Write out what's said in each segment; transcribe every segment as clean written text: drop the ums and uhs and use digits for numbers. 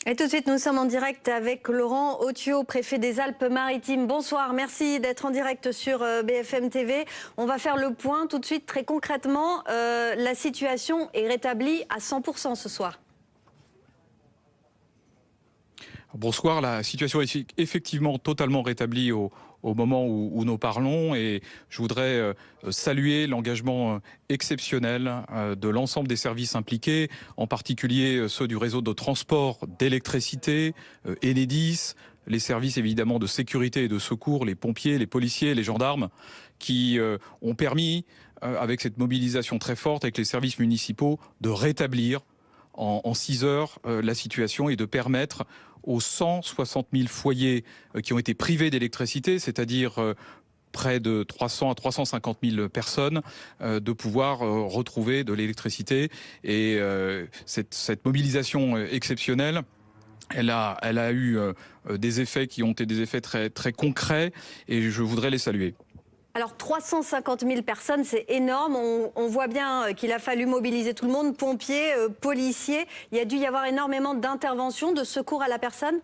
Et tout de suite, nous sommes en direct avec Laurent Otio, préfet des Alpes-Maritimes. Bonsoir, merci d'être en direct sur BFM TV. On va faire le point tout de suite, très concrètement. La situation est rétablie à 100% ce soir. Bonsoir, la situation est effectivement totalement rétablie au moment où nous parlons et je voudrais saluer l'engagement exceptionnel de l'ensemble des services impliqués, en particulier ceux du réseau de transport d'électricité, Enedis, les services évidemment de sécurité et de secours, les pompiers, les policiers, les gendarmes, qui ont permis, avec cette mobilisation très forte avec les services municipaux, de rétablir en 6 heures la situation et de permettre aux 160 000 foyers qui ont été privés d'électricité, c'est-à-dire près de 300 à 350 000 personnes, de pouvoir retrouver de l'électricité. Et cette mobilisation exceptionnelle, elle a eu des effets qui ont été des effets très, très concrets et je voudrais les saluer. Alors 350 000 personnes, c'est énorme. On voit bien qu'il a fallu mobiliser tout le monde, pompiers, policiers. Il y a dû y avoir énormément d'interventions, de secours à la personne.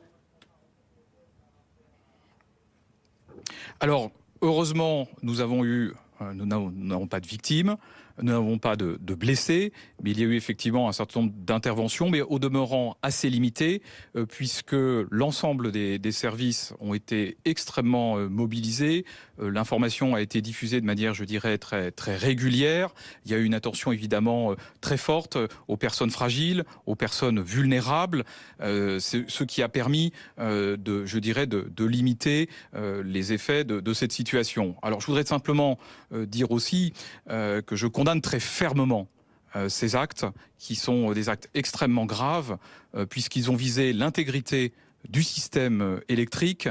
Alors, heureusement, nous n'avons pas de victimes, nous n'avons pas de blessés, mais il y a eu effectivement un certain nombre d'interventions, mais au demeurant assez limitées, puisque l'ensemble des services ont été extrêmement mobilisés. L'information a été diffusée de manière, je dirais, très, très régulière. Il y a eu une attention évidemment très forte aux personnes fragiles, aux personnes vulnérables, ce qui a permis, de limiter les effets de cette situation. Alors, je voudrais simplement dire aussi que je condamne très fermement ces actes qui sont des actes extrêmement graves puisqu'ils ont visé l'intégrité du système électrique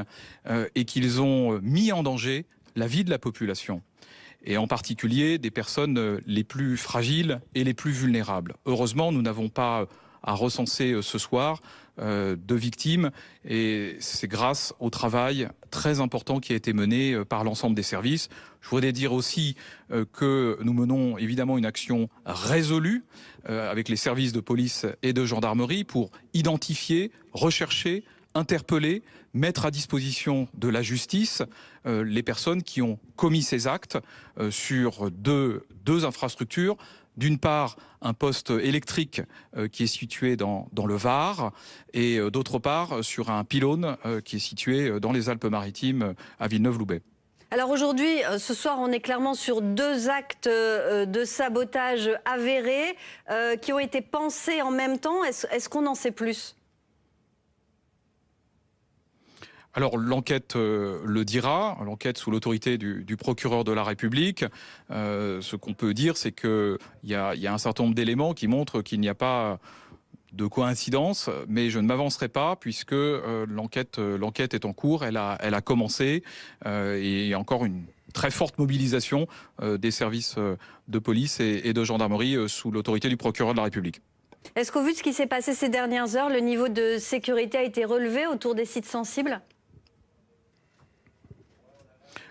et qu'ils ont mis en danger la vie de la population et en particulier des personnes les plus fragiles et les plus vulnérables. Heureusement, nous n'avons pas à recenser ce soir de victimes et c'est grâce au travail très important qui a été mené par l'ensemble des services. Je voudrais dire aussi que nous menons évidemment une action résolue avec les services de police et de gendarmerie pour identifier, rechercher, interpeller, mettre à disposition de la justice les personnes qui ont commis ces actes sur deux infrastructures. D'une part, un poste électrique qui est situé dans le Var et d'autre part, sur un pylône qui est situé dans les Alpes-Maritimes à Villeneuve-Loubet. Alors aujourd'hui, ce soir, on est clairement sur 2 actes de sabotage avérés qui ont été pensés en même temps. Est-ce qu'on en sait plus ? Alors l'enquête le dira, l'enquête sous l'autorité du procureur de la République. Ce qu'on peut dire, c'est qu'il y a un certain nombre d'éléments qui montrent qu'il n'y a pas de coïncidence, mais je ne m'avancerai pas puisque l'enquête est en cours, elle a commencé et il y a encore une très forte mobilisation des services de police et de gendarmerie sous l'autorité du procureur de la République. Est-ce qu'au vu de ce qui s'est passé ces dernières heures, le niveau de sécurité a été relevé autour des sites sensibles ?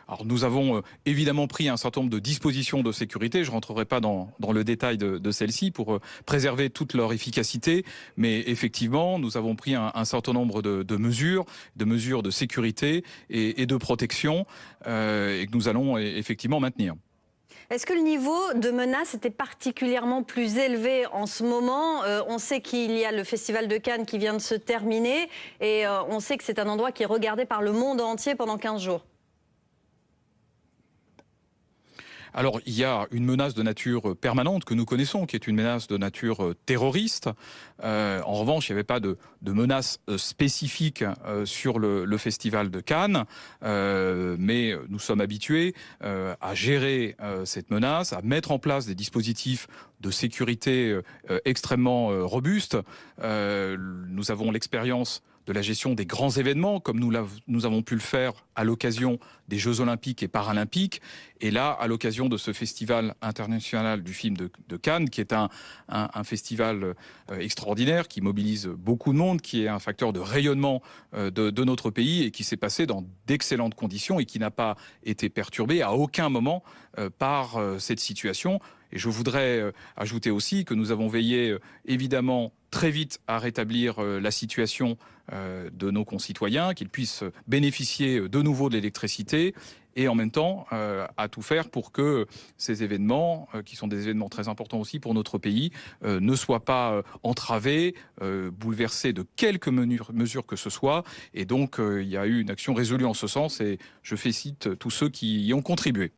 Alors nous avons évidemment pris un certain nombre de dispositions de sécurité. Je ne rentrerai pas dans le détail de celles-ci pour préserver toute leur efficacité. Mais effectivement, nous avons pris un certain nombre de mesures de sécurité et de protection et que nous allons effectivement maintenir. Est-ce que le niveau de menace était particulièrement plus élevé en ce moment ? On sait qu'il y a le Festival de Cannes qui vient de se terminer et on sait que c'est un endroit qui est regardé par le monde entier pendant 15 jours. Alors, il y a une menace de nature permanente que nous connaissons, qui est une menace de nature terroriste. En revanche, il n'y avait pas de menace spécifique sur le Festival de Cannes, mais nous sommes habitués à gérer cette menace, à mettre en place des dispositifs de sécurité extrêmement robustes. Nous avons l'expérience de la gestion des grands événements, comme nous avons pu le faire à l'occasion des Jeux Olympiques et Paralympiques, et là, à l'occasion de ce festival international du film de Cannes, qui est un festival extraordinaire, qui mobilise beaucoup de monde, qui est un facteur de rayonnement de notre pays, et qui s'est passé dans d'excellentes conditions, et qui n'a pas été perturbé à aucun moment par cette situation. Et je voudrais ajouter aussi que nous avons veillé évidemment très vite à rétablir la situation de nos concitoyens, qu'ils puissent bénéficier de nouveau de l'électricité et en même temps à tout faire pour que ces événements, qui sont des événements très importants aussi pour notre pays, ne soient pas entravés, bouleversés de quelque mesure que ce soit. Et donc il y a eu une action résolue en ce sens et je félicite tous ceux qui y ont contribué.